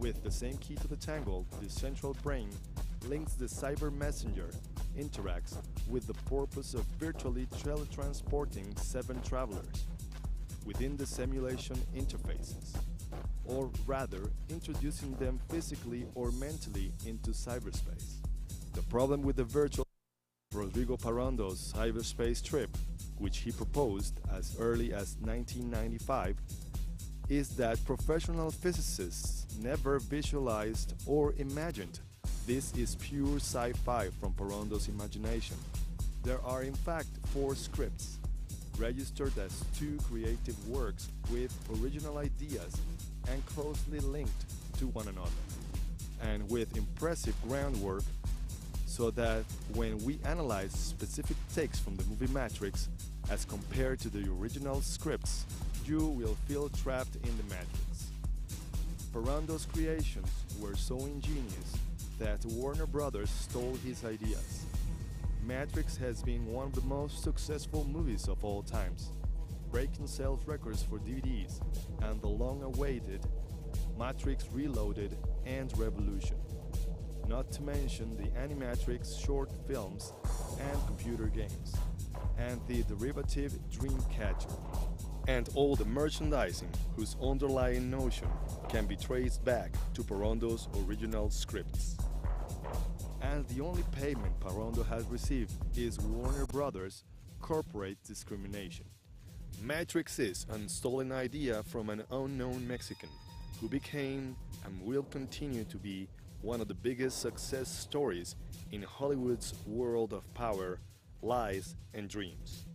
With the same key to the tangle, the central brain links the cyber messenger, interacts with the purpose of virtually teletransporting 7 travelers within the simulation interfaces, or rather, introducing them physically or mentally into cyberspace. The problem with the virtual Rodrigo Parrondo's cyberspace trip, which he proposed as early as 1995, is that professional physicists never visualized or imagined. This is pure sci-fi from Parrondo's imagination. There are in fact 4 scripts, registered as 2 creative works with original ideas and closely linked to one another, and with impressive groundwork, so that when we analyze specific takes from the movie Matrix as compared to the original scripts, you will feel trapped in the Matrix. Parrondo's creations were so ingenious that Warner Brothers stole his ideas. Matrix has been one of the most successful movies of all times, breaking sales records for DVDs and the long-awaited Matrix Reloaded and Revolution. Not to mention the Animatrix short films and computer games, and the derivative Dreamcatcher, and all the merchandising whose underlying notion can be traced back to Parrondo's original scripts. And the only payment Parrondo has received is Warner Brothers' corporate discrimination. Matrix is an stolen idea from an unknown Mexican who became and will continue to be one of the biggest success stories in Hollywood's world of power, lies, and dreams.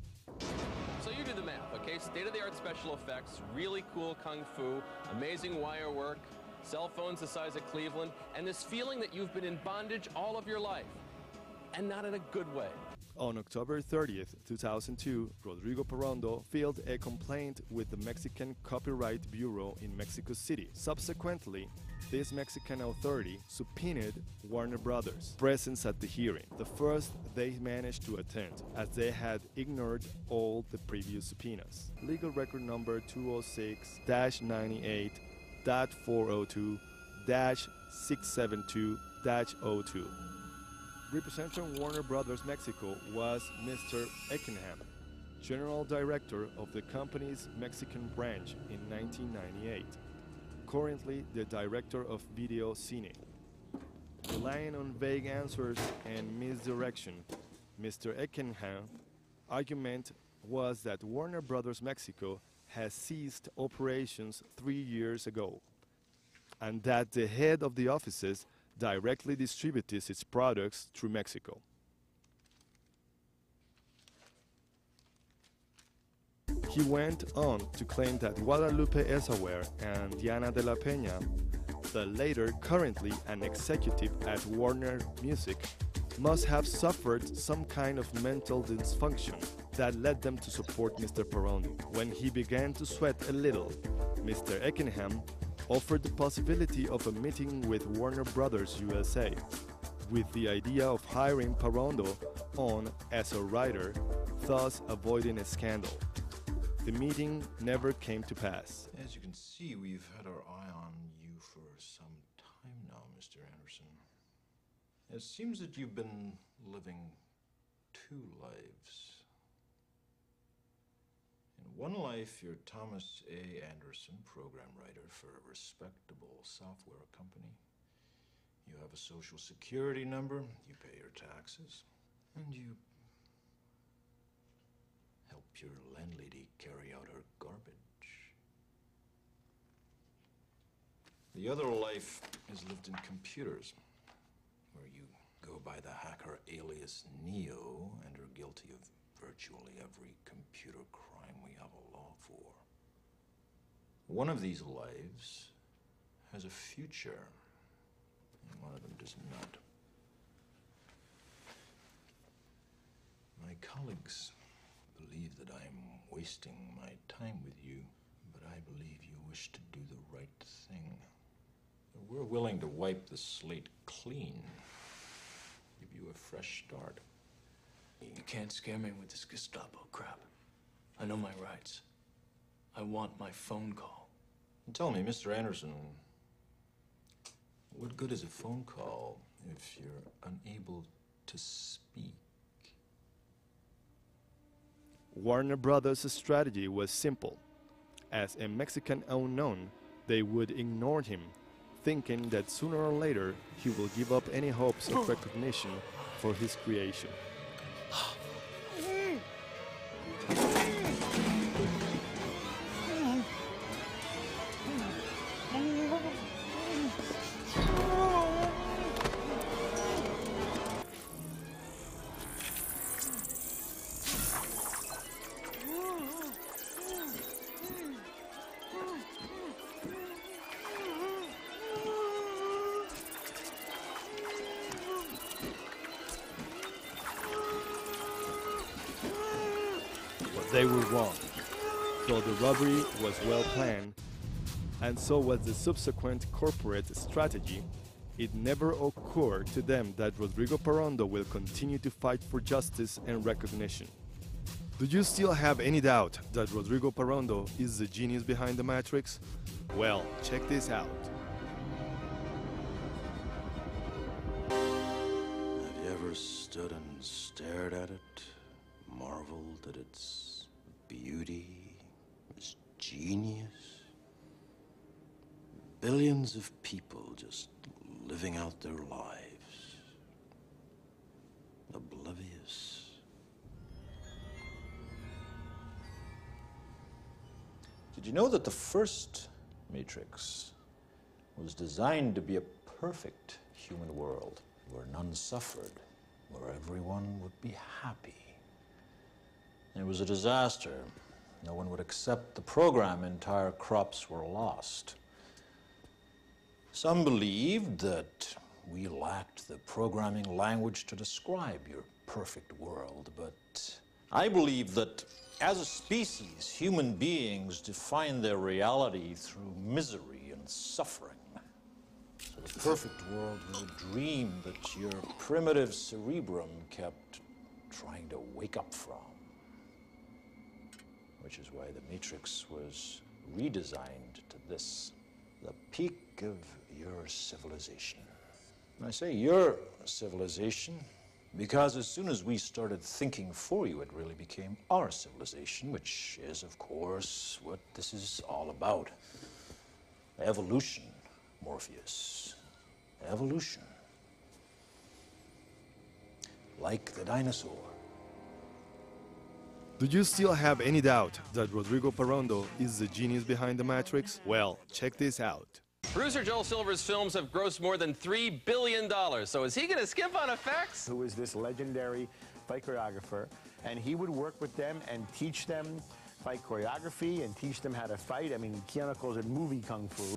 So you do the math, okay? State-of-the-art special effects, really cool kung fu, amazing wire work, cell phones the size of Cleveland, and this feeling that you've been in bondage all of your life, and not in a good way. On October 30th, 2002, Rodrigo Parrondo filed a complaint with the Mexican Copyright Bureau in Mexico City. Subsequently, this Mexican authority subpoenaed Warner Brothers' presence at the hearing, the first they managed to attend, as they had ignored all the previous subpoenas. Legal record number 206-98-402-672-02. Representing Warner Brothers Mexico was Mr. Eckenham, General Director of the company's Mexican branch in 1998, currently the Director of Video Cine. Relying on vague answers and misdirection, Mr. Eckenham's argument was that Warner Brothers Mexico has ceased operations 3 years ago, and that the head of the offices directly distributes its products through Mexico. He went on to claim that Guadalupe Esawer and Diana de la Peña, the latter currently an executive at Warner Music, must have suffered some kind of mental dysfunction that led them to support Mr. Parrondo. When he began to sweat a little, Mr. Eckenham offered the possibility of a meeting with Warner Brothers USA, with the idea of hiring Parrondo on as a writer, thus avoiding a scandal. The meeting never came to pass. As you can see, we've had our eye on you for some time now, Mr. Anderson. It seems that you've been living 2 lives. In one life, you're Thomas A. Anderson, program writer for a respectable software company. You have a social security number, you pay your taxes, and you help your landlady carry out her garbage. The other life is lived in computers, where you go by the hacker alias Neo and are guilty of virtually every computer crime we have a law for. One of these lives has a future, and one of them does not. My colleagues believe that I am wasting my time with you, but I believe you wish to do the right thing. We're willing to wipe the slate clean, give you a fresh start. You can't scare me with this Gestapo crap. I know my rights. I want my phone call. And tell me, Mr. Anderson, good is a phone call if you're unable to speak? Warner Brothers' strategy was simple. As a Mexican unknown, they would ignore him, thinking that sooner or later he will give up any hopes of recognition for his creation. They were wrong. Though the robbery was well planned, and so was the subsequent corporate strategy, it never occurred to them that Rodrigo Parrondo will continue to fight for justice and recognition. Do you still have any doubt that Rodrigo Parrondo is the genius behind the Matrix? Well, check this out. Have you ever stood and stared at it, marveled at its beauty, its genius? Billions of people just living out their lives, oblivious. Did you know that the first Matrix was designed to be a perfect human world where none suffered, where everyone would be happy? It was a disaster. No one would accept the program. Entire crops were lost. Some believed that we lacked the programming language to describe your perfect world, but I believe that as a species, human beings define their reality through misery and suffering. So the perfect world was a dream that your primitive cerebrum kept trying to wake up from. Which is why the Matrix was redesigned to this, the peak of your civilization. And I say your civilization because as soon as we started thinking for you, it really became our civilization, which is, of course, what this is all about. Evolution, Morpheus. Evolution. Like the dinosaur. Do you still have any doubt that Rodrigo Parrondo is the genius behind the Matrix? Well, check this out. Producer Joel Silver's films have grossed more than $3 billion, so is he going to skip on effects? Who is this legendary fight choreographer, and he would work with them and teach them fight choreography and teach them how to fight. I mean, Keanu calls it movie kung fu.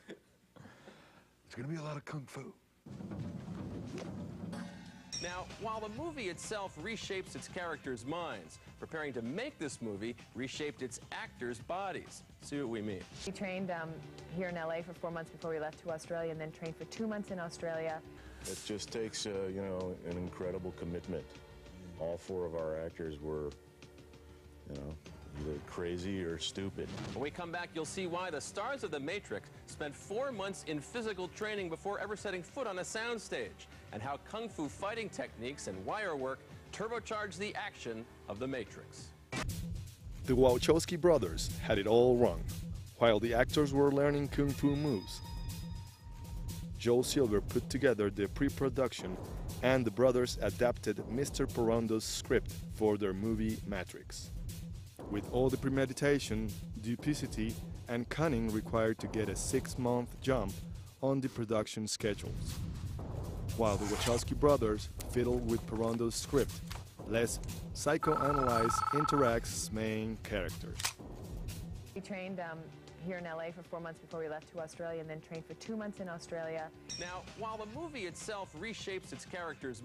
It's going to be a lot of kung fu. Now, while the movie itself reshapes its characters' minds, preparing to make this movie reshaped its actors' bodies. See what we mean. We trained here in LA for 4 months before we left to Australia, and then trained for 2 months in Australia. It just takes, you know, an incredible commitment. All four of our actors were, you know, either crazy or stupid. When we come back, you'll see why the stars of The Matrix spent 4 months in physical training before ever setting foot on a soundstage, and how kung fu fighting techniques and wire work turbocharged the action of The Matrix. The Wachowski brothers had it all wrong. While the actors were learning kung fu moves, Joel Silver put together the pre-production, and the brothers adapted Mr. Parrondo's script for their movie Matrix. With all the premeditation, duplicity, and cunning required to get a 6-month jump on the production schedules. While the Wachowski brothers fiddled with Parrondo's script, lest psychoanalyze Interact's main characters. We trained here in LA for 4 months before we left to Australia, and then trained for 2 months in Australia. Now, while the movie itself reshapes its characters'